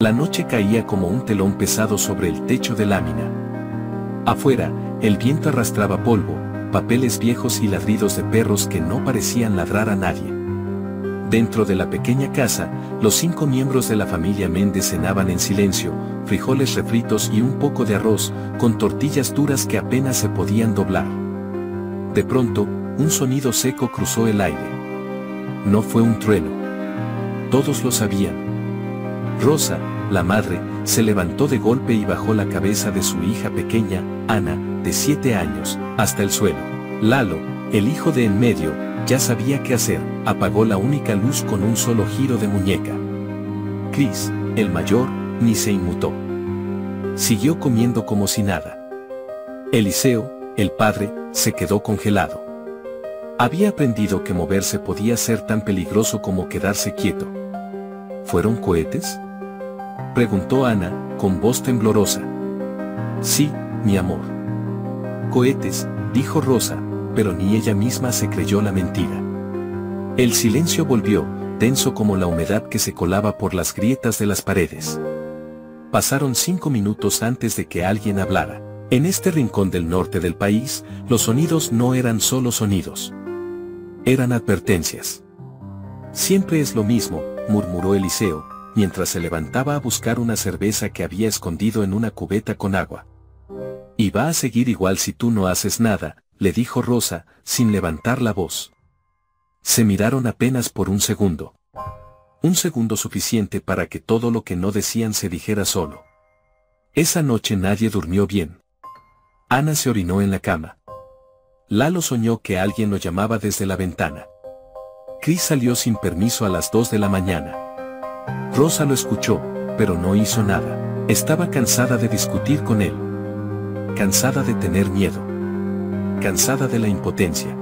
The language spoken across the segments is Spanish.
La noche caía como un telón pesado sobre el techo de lámina. Afuera, el viento arrastraba polvo, papeles viejos y ladridos de perros que no parecían ladrar a nadie. Dentro de la pequeña casa, los 5 miembros de la familia Méndez cenaban en silencio, frijoles refritos y un poco de arroz, con tortillas duras que apenas se podían doblar. De pronto, un sonido seco cruzó el aire. No fue un trueno. Todos lo sabían. Rosa, la madre, se levantó de golpe y bajó la cabeza de su hija pequeña, Ana, de 7 años, hasta el suelo. Lalo, el hijo de en medio, ya sabía qué hacer, apagó la única luz con un solo giro de muñeca. Chris, el mayor, ni se inmutó. Siguió comiendo como si nada. Eliseo, el padre, se quedó congelado. Había aprendido que moverse podía ser tan peligroso como quedarse quieto. ¿Fueron cohetes?, preguntó Ana, con voz temblorosa. Sí, mi amor. Cohetes, dijo Rosa, pero ni ella misma se creyó la mentira. El silencio volvió, denso como la humedad que se colaba por las grietas de las paredes. Pasaron 5 minutos antes de que alguien hablara. En este rincón del norte del país, los sonidos no eran solo sonidos. Eran advertencias. Siempre es lo mismo, murmuró Eliseo, mientras se levantaba a buscar una cerveza que había escondido en una cubeta con agua. Y va a seguir igual si tú no haces nada, le dijo Rosa, sin levantar la voz. Se miraron apenas por un segundo. Un segundo suficiente para que todo lo que no decían se dijera solo. Esa noche nadie durmió bien. Ana se orinó en la cama. Lalo soñó que alguien lo llamaba desde la ventana. Chris salió sin permiso a las 2 de la mañana. Rosa lo escuchó, pero no hizo nada. Estaba cansada de discutir con él. Cansada de tener miedo. Cansada de la impotencia.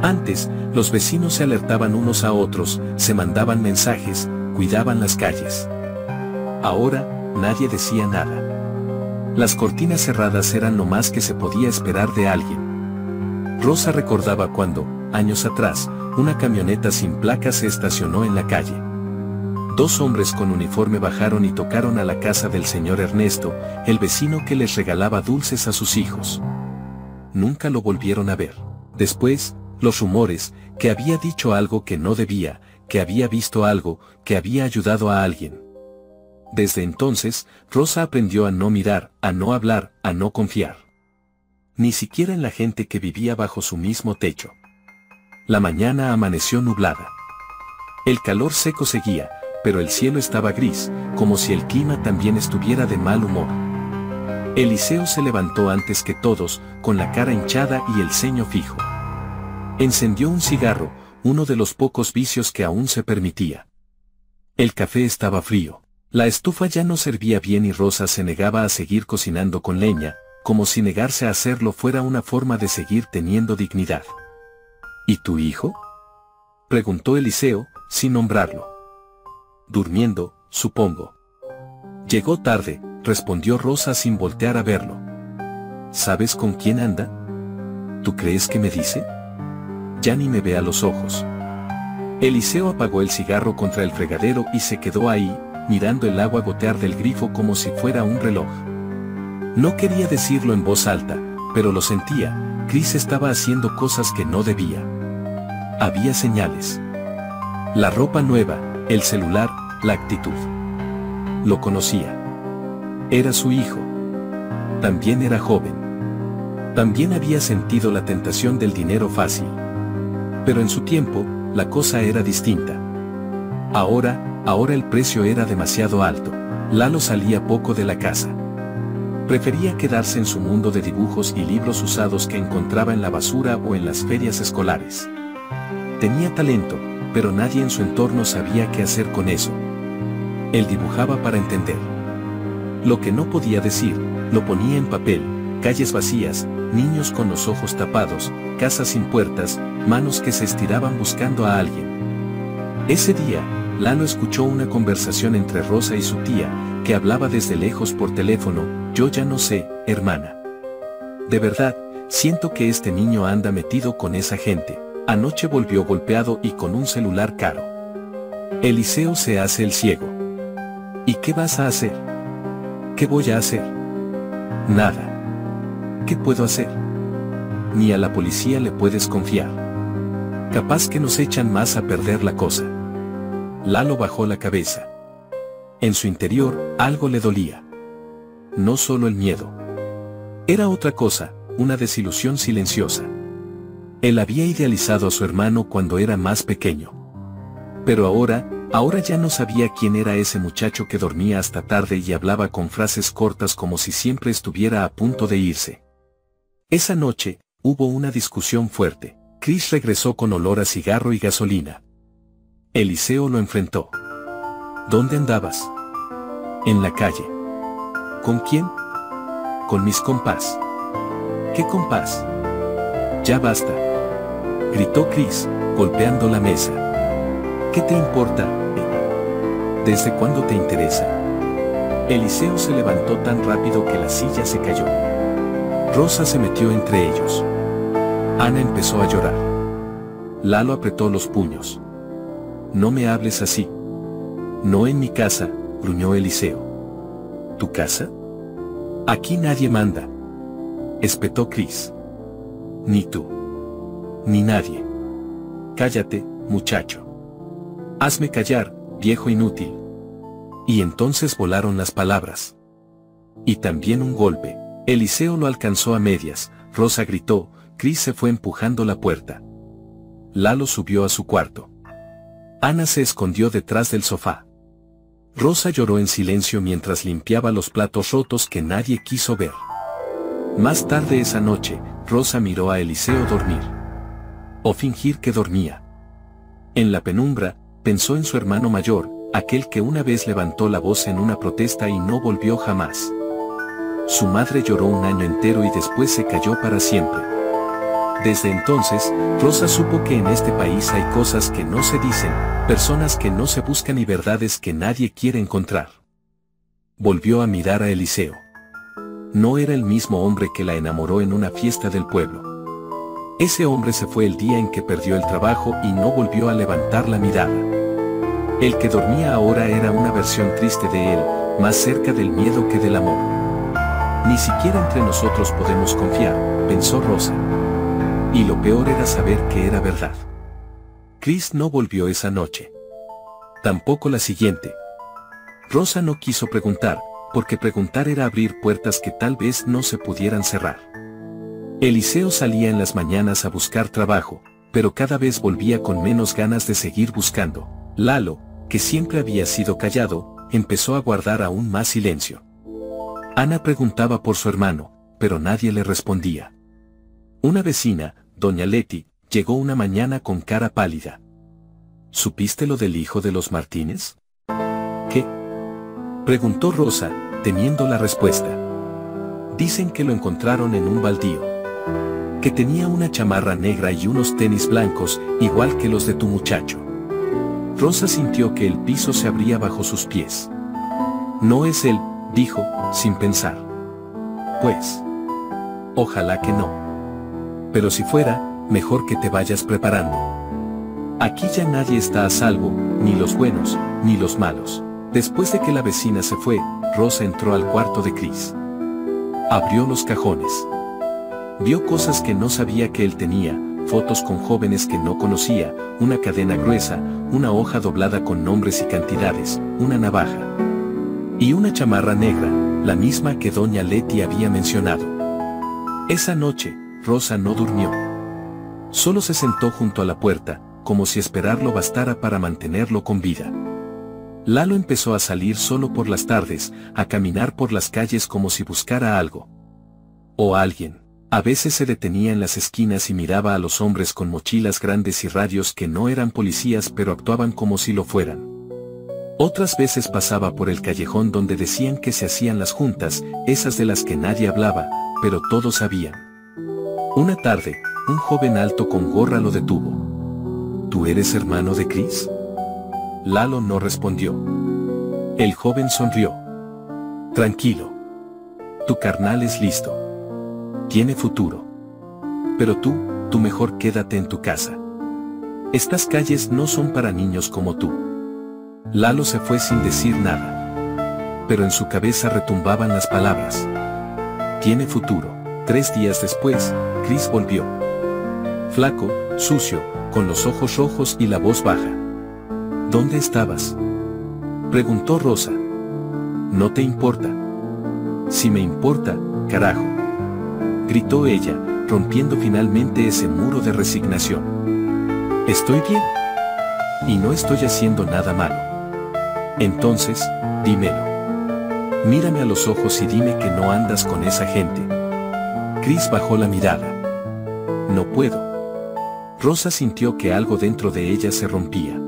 Antes, los vecinos se alertaban unos a otros, se mandaban mensajes, cuidaban las calles. Ahora, nadie decía nada. Las cortinas cerradas eran lo más que se podía esperar de alguien. Rosa recordaba cuando, años atrás, una camioneta sin placa se estacionó en la calle. 2 hombres con uniforme bajaron y tocaron a la casa del señor Ernesto, el vecino que les regalaba dulces a sus hijos. Nunca lo volvieron a ver. Después, los rumores, que había dicho algo que no debía, que había visto algo, que había ayudado a alguien. Desde entonces, Rosa aprendió a no mirar, a no hablar, a no confiar. Ni siquiera en la gente que vivía bajo su mismo techo. La mañana amaneció nublada. El calor seco seguía, pero el cielo estaba gris, como si el clima también estuviera de mal humor. Eliseo se levantó antes que todos, con la cara hinchada y el ceño fijo. Encendió un cigarro, uno de los pocos vicios que aún se permitía. El café estaba frío. La estufa ya no servía bien y Rosa se negaba a seguir cocinando con leña, como si negarse a hacerlo fuera una forma de seguir teniendo dignidad. ¿Y tu hijo?, preguntó Eliseo, sin nombrarlo. Durmiendo, supongo. Llegó tarde, respondió Rosa sin voltear a verlo. ¿Sabes con quién anda? ¿Tú crees que me dice? Ya ni me ve a los ojos. Eliseo apagó el cigarro contra el fregadero y se quedó ahí, mirando el agua gotear del grifo como si fuera un reloj. No quería decirlo en voz alta, pero lo sentía. Chris estaba haciendo cosas que no debía. Había señales. La ropa nueva, el celular, la actitud. Lo conocía. Era su hijo. También era joven. También había sentido la tentación del dinero fácil. Pero en su tiempo, la cosa era distinta. Ahora el precio era demasiado alto. Lalo salía poco de la casa. Prefería quedarse en su mundo de dibujos y libros usados que encontraba en la basura o en las ferias escolares. Tenía talento, pero nadie en su entorno sabía qué hacer con eso. Él dibujaba para entender. Lo que no podía decir, lo ponía en papel: calles vacías, niños con los ojos tapados, casas sin puertas, manos que se estiraban buscando a alguien. Ese día, Lalo escuchó una conversación entre Rosa y su tía, que hablaba desde lejos por teléfono: yo ya no sé, hermana. De verdad, siento que este niño anda metido con esa gente. Anoche volvió golpeado y con un celular caro. Eliseo se hace el ciego. ¿Y qué vas a hacer? ¿Qué voy a hacer? Nada. ¿Qué puedo hacer? Ni a la policía le puedes confiar. Capaz que nos echan más a perder la cosa. Lalo bajó la cabeza. En su interior, algo le dolía. No solo el miedo. Era otra cosa, una desilusión silenciosa. Él había idealizado a su hermano cuando era más pequeño. Pero ahora ya no sabía quién era ese muchacho que dormía hasta tarde y hablaba con frases cortas como si siempre estuviera a punto de irse. Esa noche, hubo una discusión fuerte. Chris regresó con olor a cigarro y gasolina. Eliseo lo enfrentó. ¿Dónde andabas? En la calle. ¿Con quién? Con mis compás. ¿Qué compás? Ya basta. Gritó Chris, golpeando la mesa. ¿Qué te importa? ¿Desde cuándo te interesa? Eliseo se levantó tan rápido que la silla se cayó. Rosa se metió entre ellos. Ana empezó a llorar. Lalo apretó los puños. No me hables así. No en mi casa, gruñó Eliseo. ¿Tu casa? Aquí nadie manda. Espetó Chris. Ni tú. Ni nadie. Cállate, muchacho. Hazme callar, viejo inútil. Y entonces volaron las palabras. Y también un golpe. Eliseo lo alcanzó a medias. Rosa gritó. Chris se fue empujando la puerta. Lalo subió a su cuarto. Ana se escondió detrás del sofá. Rosa lloró en silencio mientras limpiaba los platos rotos que nadie quiso ver. Más tarde esa noche, Rosa miró a Eliseo dormir. O fingir que dormía. En la penumbra, pensó en su hermano mayor, aquel que una vez levantó la voz en una protesta y no volvió jamás. Su madre lloró un año entero y después se cayó para siempre. Desde entonces, Rosa supo que en este país hay cosas que no se dicen, personas que no se buscan y verdades que nadie quiere encontrar. Volvió a mirar a Eliseo. No era el mismo hombre que la enamoró en una fiesta del pueblo. Ese hombre se fue el día en que perdió el trabajo y no volvió a levantar la mirada. El que dormía ahora era una versión triste de él, más cerca del miedo que del amor. Ni siquiera entre nosotros podemos confiar, pensó Rosa. Y lo peor era saber que era verdad. Chris no volvió esa noche. Tampoco la siguiente. Rosa no quiso preguntar, porque preguntar era abrir puertas que tal vez no se pudieran cerrar. Eliseo salía en las mañanas a buscar trabajo, pero cada vez volvía con menos ganas de seguir buscando. Lalo, que siempre había sido callado, empezó a guardar aún más silencio. Ana preguntaba por su hermano, pero nadie le respondía. Una vecina, doña Leti, llegó una mañana con cara pálida. ¿Supiste lo del hijo de los Martínez? ¿Qué? Preguntó Rosa, temiendo la respuesta. Dicen que lo encontraron en un baldío. Que tenía una chamarra negra y unos tenis blancos, igual que los de tu muchacho. Rosa sintió que el piso se abría bajo sus pies. No es él, dijo, sin pensar. Pues. Ojalá que no. Pero si fuera, mejor que te vayas preparando. Aquí ya nadie está a salvo, ni los buenos, ni los malos. Después de que la vecina se fue, Rosa entró al cuarto de Chris. Abrió los cajones. Vio cosas que no sabía que él tenía, fotos con jóvenes que no conocía, una cadena gruesa, una hoja doblada con nombres y cantidades, una navaja. Y una chamarra negra, la misma que doña Leti había mencionado. Esa noche, Rosa no durmió. Solo se sentó junto a la puerta, como si esperarlo bastara para mantenerlo con vida. Lalo empezó a salir solo por las tardes, a caminar por las calles como si buscara algo. O a alguien. A veces se detenía en las esquinas y miraba a los hombres con mochilas grandes y radios que no eran policías pero actuaban como si lo fueran. Otras veces pasaba por el callejón donde decían que se hacían las juntas, esas de las que nadie hablaba, pero todos sabían. Una tarde, un joven alto con gorra lo detuvo. ¿Tú eres hermano de Chris? Lalo no respondió. El joven sonrió. Tranquilo. Tu carnal es listo. Tiene futuro. Pero tú mejor quédate en tu casa. Estas calles no son para niños como tú. Lalo se fue sin decir nada. pero en su cabeza retumbaban las palabras. Tiene futuro. 3 días después, Chris volvió. Flaco, sucio, con los ojos rojos y la voz baja. ¿Dónde estabas?, preguntó Rosa. No te importa. Sí me importa, carajo, gritó ella, rompiendo finalmente ese muro de resignación. Estoy bien. Y no estoy haciendo nada malo. Entonces, dímelo. Mírame a los ojos y dime que no andas con esa gente. Chris bajó la mirada. No puedo. Rosa sintió que algo dentro de ella se rompía.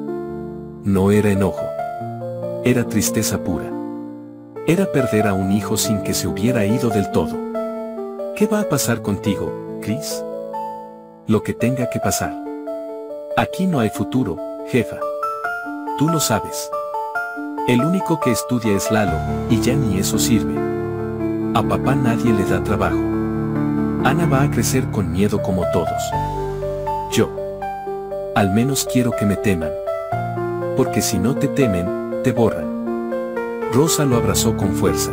No era enojo. Era tristeza pura. Era perder a un hijo sin que se hubiera ido del todo. ¿Qué va a pasar contigo, Chris? Lo que tenga que pasar. Aquí no hay futuro, jefa. Tú lo sabes. El único que estudia es Lalo, y ya ni eso sirve. A papá nadie le da trabajo. Ana va a crecer con miedo como todos. Yo. Al menos quiero que me teman. Porque si no te temen, te borran. Rosa lo abrazó con fuerza.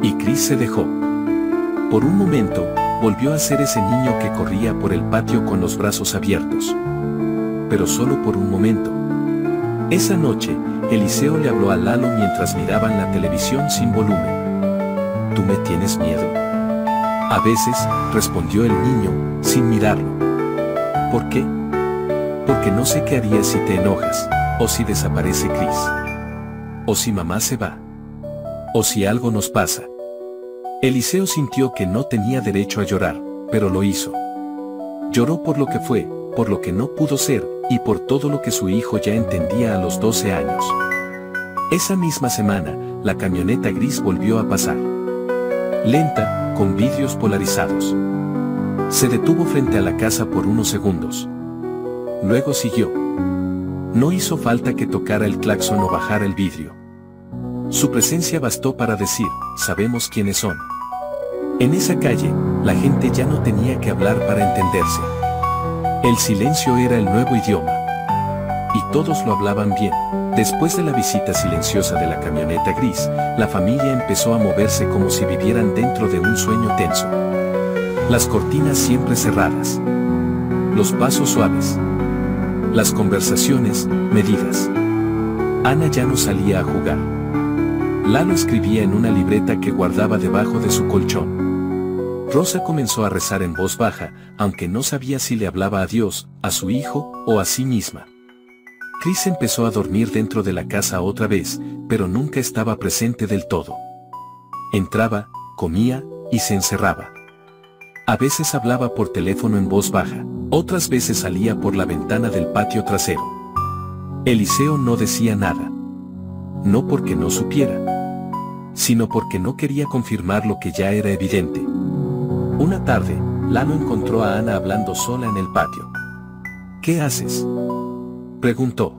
Y Chris se dejó. Por un momento, volvió a ser ese niño que corría por el patio con los brazos abiertos. Pero solo por un momento. Esa noche, Eliseo le habló a Lalo mientras miraban la televisión sin volumen. ¿Tú me tienes miedo? A veces, respondió el niño, sin mirarlo. ¿Por qué? Porque no sé qué haría si te enojas, o si desaparece Chris. O si mamá se va. O si algo nos pasa. Eliseo sintió que no tenía derecho a llorar, pero lo hizo. Lloró por lo que fue, por lo que no pudo ser, y por todo lo que su hijo ya entendía a los 12 años. Esa misma semana, la camioneta gris volvió a pasar. Lenta, con vidrios polarizados. Se detuvo frente a la casa por unos segundos. Luego siguió. No hizo falta que tocara el claxon o bajara el vidrio. Su presencia bastó para decir, sabemos quiénes son. En esa calle, la gente ya no tenía que hablar para entenderse. El silencio era el nuevo idioma. Y todos lo hablaban bien. Después de la visita silenciosa de la camioneta gris, la familia empezó a moverse como si vivieran dentro de un sueño tenso. Las cortinas siempre cerradas. Los pasos suaves. Las conversaciones, medidas. Ana ya no salía a jugar. Lalo escribía en una libreta que guardaba debajo de su colchón. Rosa comenzó a rezar en voz baja, aunque no sabía si le hablaba a Dios, a su hijo, o a sí misma. Chris empezó a dormir dentro de la casa otra vez, pero nunca estaba presente del todo. Entraba, comía, y se encerraba. A veces hablaba por teléfono en voz baja, otras veces salía por la ventana del patio trasero. Eliseo no decía nada. No porque no supiera, sino porque no quería confirmar lo que ya era evidente. Una tarde, Lalo encontró a Ana hablando sola en el patio. ¿Qué haces?, preguntó.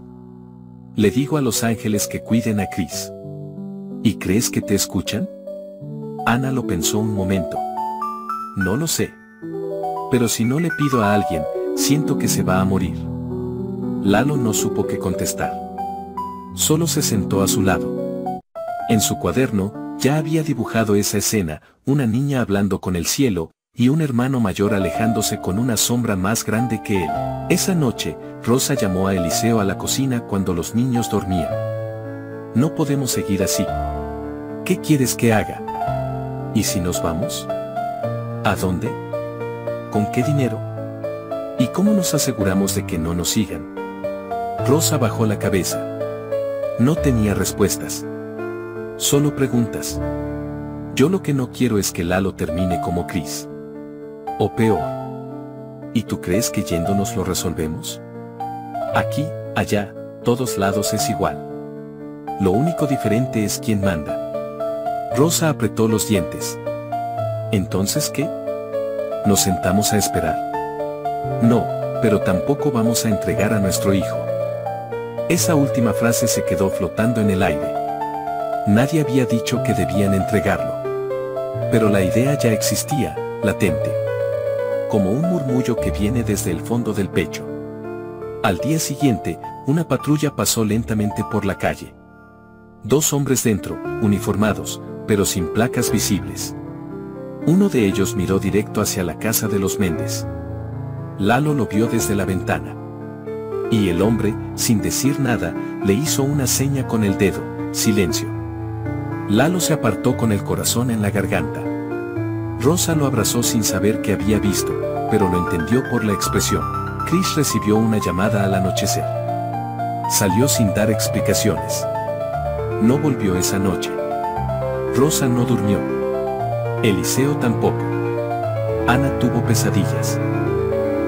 Le digo a los ángeles que cuiden a Chris. ¿Y crees que te escuchan? Ana lo pensó un momento. No lo sé. Pero si no le pido a alguien, siento que se va a morir. Lalo no supo qué contestar. Solo se sentó a su lado. En su cuaderno, ya había dibujado esa escena, una niña hablando con el cielo, y un hermano mayor alejándose con una sombra más grande que él. Esa noche, Rosa llamó a Eliseo a la cocina cuando los niños dormían. No podemos seguir así. ¿Qué quieres que haga? ¿Y si nos vamos? ¿A dónde? ¿Con qué dinero? ¿Y cómo nos aseguramos de que no nos sigan? Rosa bajó la cabeza. No tenía respuestas. Solo preguntas. Yo lo que no quiero es que Lalo termine como Chris. O peor. ¿Y tú crees que yéndonos lo resolvemos? Aquí, allá, todos lados es igual. Lo único diferente es quién manda. Rosa apretó los dientes. ¿Entonces qué? ¿Nos sentamos a esperar? No, pero tampoco vamos a entregar a nuestro hijo. Esa última frase se quedó flotando en el aire. Nadie había dicho que debían entregarlo. Pero la idea ya existía, latente. Como un murmullo que viene desde el fondo del pecho. Al día siguiente, una patrulla pasó lentamente por la calle. Dos hombres dentro, uniformados, pero sin placas visibles. Uno de ellos miró directo hacia la casa de los Méndez. Lalo lo vio desde la ventana. Y el hombre, sin decir nada, le hizo una seña con el dedo: silencio. Lalo se apartó con el corazón en la garganta. Rosa lo abrazó sin saber qué había visto, pero lo entendió por la expresión. Chris recibió una llamada al anochecer. Salió sin dar explicaciones. No volvió esa noche. Rosa no durmió. Eliseo tampoco. Ana tuvo pesadillas.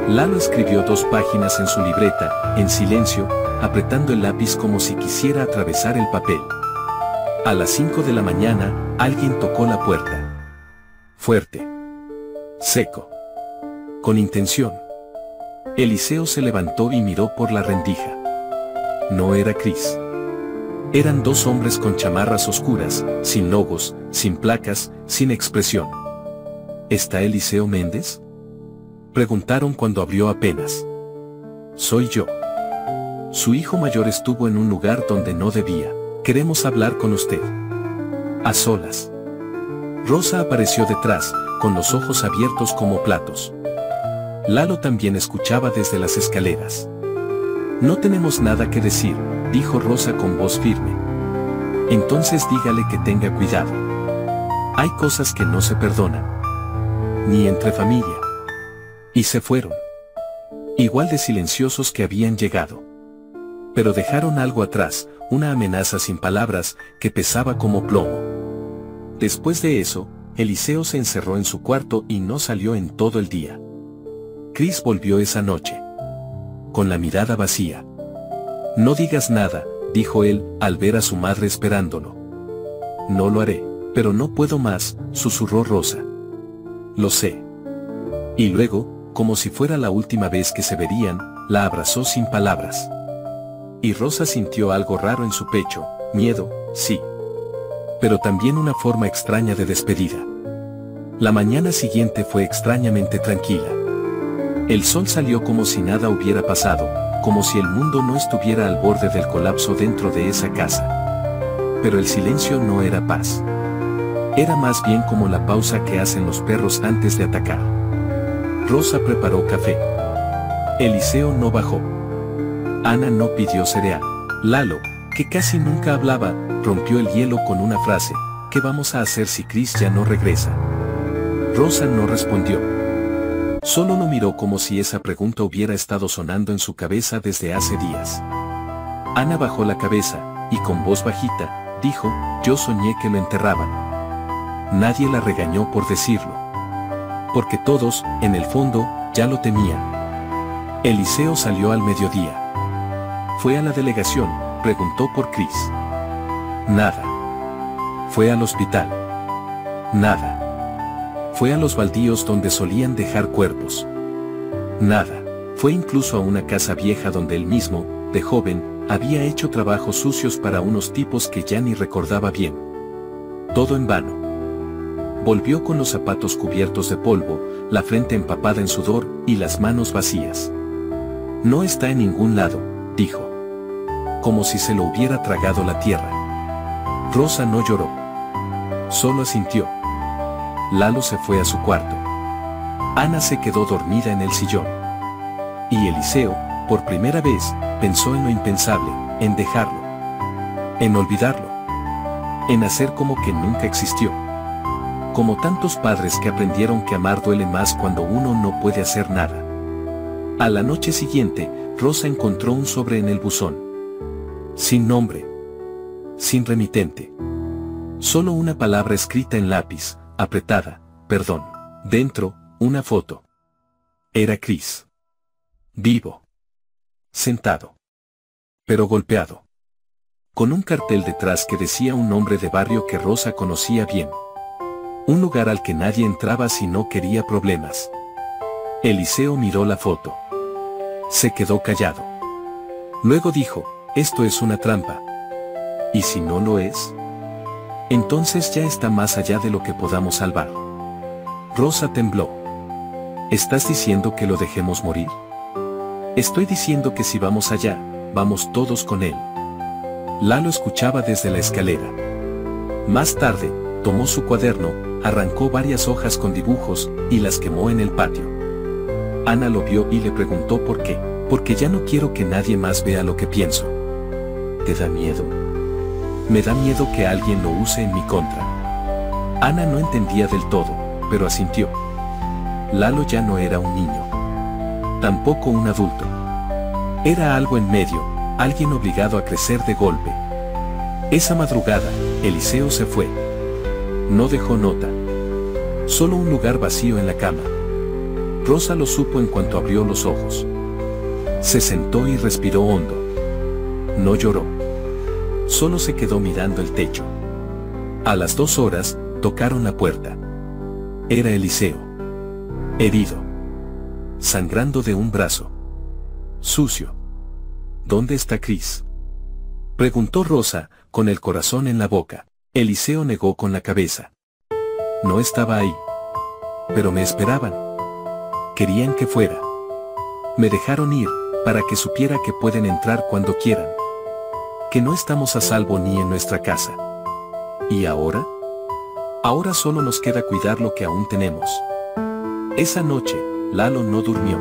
Lalo escribió 2 páginas en su libreta, en silencio, apretando el lápiz como si quisiera atravesar el papel. A las 5 de la mañana, alguien tocó la puerta. Fuerte. Seco. Con intención. Eliseo se levantó y miró por la rendija. No era Chris. Eran 2 hombres con chamarras oscuras, sin logos, sin placas, sin expresión. ¿Está Eliseo Méndez?, preguntaron cuando abrió apenas. Soy yo. Su hijo mayor estuvo en un lugar donde no debía. Queremos hablar con usted. A solas. Rosa apareció detrás, con los ojos abiertos como platos. Lalo también escuchaba desde las escaleras. No tenemos nada que decir, dijo Rosa con voz firme. Entonces dígale que tenga cuidado. Hay cosas que no se perdonan. Ni entre familia. Y se fueron. Igual de silenciosos que habían llegado. Pero dejaron algo atrás, una amenaza sin palabras, que pesaba como plomo. Después de eso, Eliseo se encerró en su cuarto y no salió en todo el día. Chris volvió esa noche. Con la mirada vacía. No digas nada, dijo él, al ver a su madre esperándolo. No lo haré, pero no puedo más, susurró Rosa. Lo sé. Y luego, como si fuera la última vez que se verían, la abrazó sin palabras. Y Rosa sintió algo raro en su pecho, miedo, sí. Pero también una forma extraña de despedida. La mañana siguiente fue extrañamente tranquila. El sol salió como si nada hubiera pasado, como si el mundo no estuviera al borde del colapso dentro de esa casa. Pero el silencio no era paz. Era más bien como la pausa que hacen los perros antes de atacar. Rosa preparó café. Eliseo no bajó. Ana no pidió cereal. Lalo, que casi nunca hablaba, rompió el hielo con una frase: ¿qué vamos a hacer si Chris ya no regresa? Rosa no respondió. Solo lo miró como si esa pregunta hubiera estado sonando en su cabeza desde hace días. Ana bajó la cabeza, y con voz bajita, dijo: yo soñé que lo enterraban. Nadie la regañó por decirlo. Porque todos, en el fondo, ya lo temían. Eliseo salió al mediodía. Fue a la delegación, preguntó por Chris. Nada. Fue al hospital. Nada. Fue a los baldíos donde solían dejar cuerpos. Nada. Fue incluso a una casa vieja donde él mismo, de joven, había hecho trabajos sucios para unos tipos que ya ni recordaba bien. Todo en vano. Volvió con los zapatos cubiertos de polvo, la frente empapada en sudor y las manos vacías. No está en ningún lado, dijo. Como si se lo hubiera tragado la tierra. Rosa no lloró. Solo asintió. Lalo se fue a su cuarto. Ana se quedó dormida en el sillón. Y Eliseo, por primera vez, pensó en lo impensable, en dejarlo. En olvidarlo. En hacer como que nunca existió. Como tantos padres que aprendieron que amar duele más cuando uno no puede hacer nada. A la noche siguiente, Rosa encontró un sobre en el buzón. Sin nombre. Sin remitente. Solo una palabra escrita en lápiz, apretada: perdón. Dentro, una foto. Era Chris. Vivo. Sentado. Pero golpeado. Con un cartel detrás que decía un nombre de barrio que Rosa conocía bien. Un lugar al que nadie entraba si no quería problemas. Eliseo miró la foto. Se quedó callado. Luego dijo: esto es una trampa. ¿Y si no lo es? Entonces ya está más allá de lo que podamos salvar. Rosa tembló. ¿Estás diciendo que lo dejemos morir? Estoy diciendo que si vamos allá, vamos todos con él. Lalo escuchaba desde la escalera. Más tarde, tomó su cuaderno, arrancó varias hojas con dibujos, y las quemó en el patio. Ana lo vio y le preguntó por qué. Porque ya no quiero que nadie más vea lo que pienso. ¿Te da miedo? Me da miedo que alguien lo use en mi contra. Ana no entendía del todo, pero asintió. Lalo ya no era un niño. Tampoco un adulto. Era algo en medio, alguien obligado a crecer de golpe. Esa madrugada, Eliseo se fue. No dejó nota. Solo un lugar vacío en la cama. Rosa lo supo en cuanto abrió los ojos. Se sentó y respiró hondo. No lloró. Solo se quedó mirando el techo. A las 2 horas, tocaron la puerta. Era Eliseo. Herido. Sangrando de un brazo. Sucio. ¿Dónde está Chris?, preguntó Rosa, con el corazón en la boca. Eliseo negó con la cabeza. No estaba ahí. Pero me esperaban. Querían que fuera. Me dejaron ir, para que supiera que pueden entrar cuando quieran. Que no estamos a salvo ni en nuestra casa. ¿Y ahora? Ahora solo nos queda cuidar lo que aún tenemos. Esa noche, Lalo no durmió.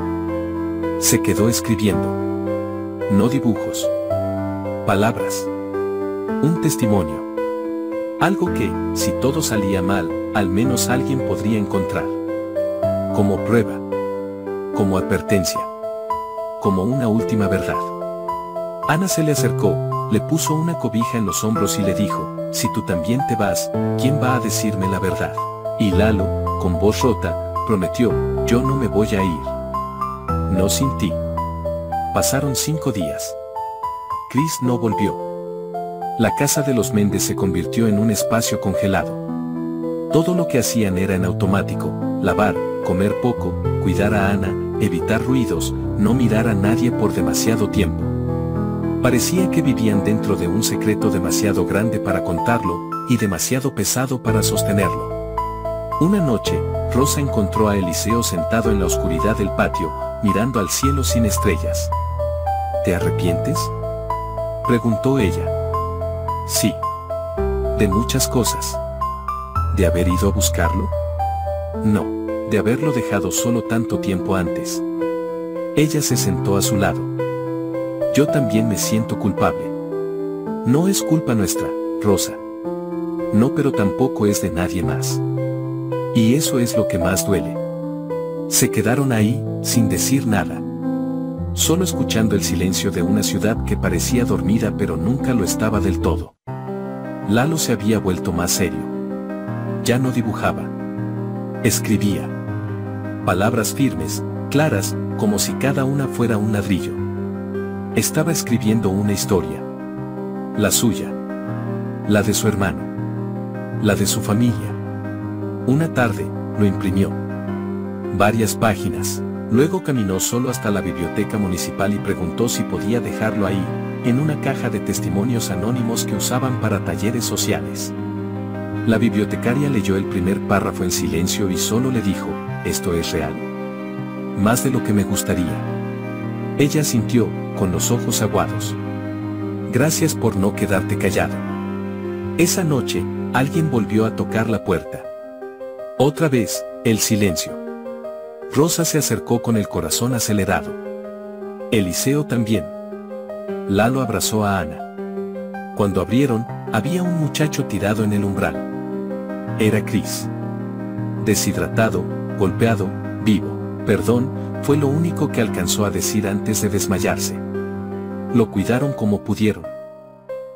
Se quedó escribiendo. No dibujos. Palabras. Un testimonio. Algo que, si todo salía mal, al menos alguien podría encontrar. Como prueba. Como advertencia. Como una última verdad. Ana se le acercó, le puso una cobija en los hombros y le dijo, si tú también te vas, ¿quién va a decirme la verdad? Y Lalo, con voz rota, prometió, yo no me voy a ir. No sin ti. Pasaron 5 días. Chris no volvió. La casa de los Méndez se convirtió en un espacio congelado. Todo lo que hacían era en automático, lavar, comer poco, cuidar a Ana, evitar ruidos, no mirar a nadie por demasiado tiempo. Parecía que vivían dentro de un secreto demasiado grande para contarlo, y demasiado pesado para sostenerlo. Una noche, Rosa encontró a Eliseo sentado en la oscuridad del patio, mirando al cielo sin estrellas. ¿Te arrepientes?, preguntó ella. Sí. De muchas cosas. ¿De haber ido a buscarlo? No, de haberlo dejado solo tanto tiempo antes. Ella se sentó a su lado. Yo también me siento culpable. No es culpa nuestra, Rosa. No, pero tampoco es de nadie más. Y eso es lo que más duele. Se quedaron ahí, sin decir nada. Solo escuchando el silencio de una ciudad que parecía dormida pero nunca lo estaba del todo. Lalo se había vuelto más serio. Ya no dibujaba. Escribía. Palabras firmes, claras, como si cada una fuera un ladrillo. Estaba escribiendo una historia. La suya. La de su hermano. La de su familia. Una tarde, lo imprimió. Varias páginas. Luego caminó solo hasta la biblioteca municipal y preguntó si podía dejarlo ahí, en una caja de testimonios anónimos que usaban para talleres sociales. La bibliotecaria leyó el primer párrafo en silencio y solo le dijo, esto es real. Más de lo que me gustaría. Ella asintió, con los ojos aguados. Gracias por no quedarte callado. Esa noche, alguien volvió a tocar la puerta. Otra vez, el silencio. Rosa se acercó con el corazón acelerado. Eliseo también. Lalo abrazó a Ana. Cuando abrieron, había un muchacho tirado en el umbral. Era Chris. Deshidratado, golpeado, vivo. Perdón, fue lo único que alcanzó a decir antes de desmayarse. Lo cuidaron como pudieron.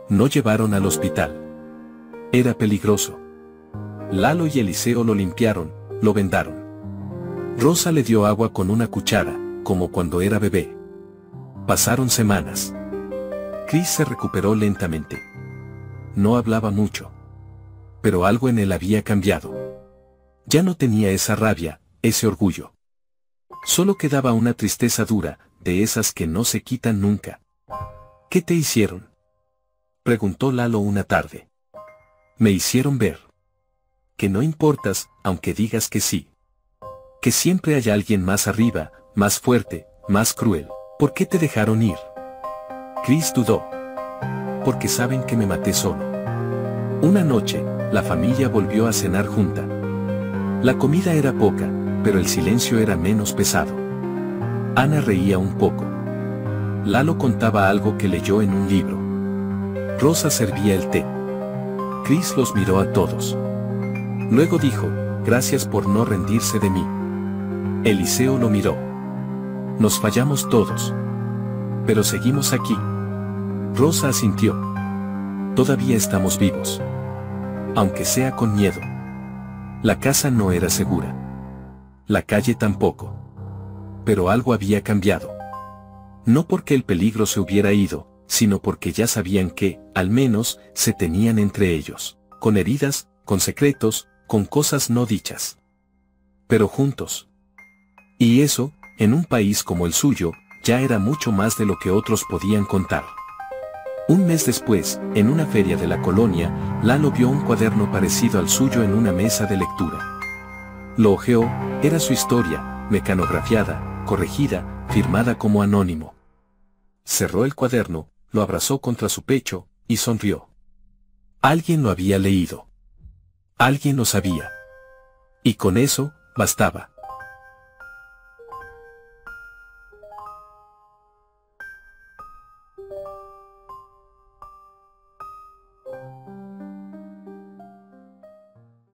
No llevaron al hospital. Era peligroso. Lalo y Eliseo lo limpiaron, lo vendaron. Rosa le dio agua con una cuchara, como cuando era bebé. Pasaron semanas. Chris se recuperó lentamente. No hablaba mucho. Pero algo en él había cambiado. Ya no tenía esa rabia, ese orgullo. Solo quedaba una tristeza dura, de esas que no se quitan nunca. ¿Qué te hicieron?, preguntó Lalo una tarde. Me hicieron ver que no importas, aunque digas que sí. Que siempre hay alguien más arriba, más fuerte, más cruel. ¿Por qué te dejaron ir? Chris dudó. porque saben que me maté solo. Una noche, la familia volvió a cenar junta. La comida era poca, pero el silencio era menos pesado. Ana reía un poco. Lalo contaba algo que leyó en un libro. Rosa servía el té. Chris los miró a todos. Luego dijo, gracias por no rendirse de mí. Eliseo lo miró. Nos fallamos todos. Pero seguimos aquí. Rosa asintió. Todavía estamos vivos. Aunque sea con miedo. La casa no era segura. La calle tampoco. Pero algo había cambiado. No porque el peligro se hubiera ido, sino porque ya sabían que, al menos, se tenían entre ellos. Con heridas, con secretos, con cosas no dichas. Pero juntos. Y eso, en un país como el suyo, ya era mucho más de lo que otros podían contar. Un mes después, en una feria de la colonia, Lalo vio un cuaderno parecido al suyo en una mesa de lectura. Lo hojeó, era su historia, mecanografiada, corregida, firmada como anónimo. Cerró el cuaderno, lo abrazó contra su pecho, y sonrió. Alguien lo había leído. Alguien lo sabía. Y con eso, bastaba.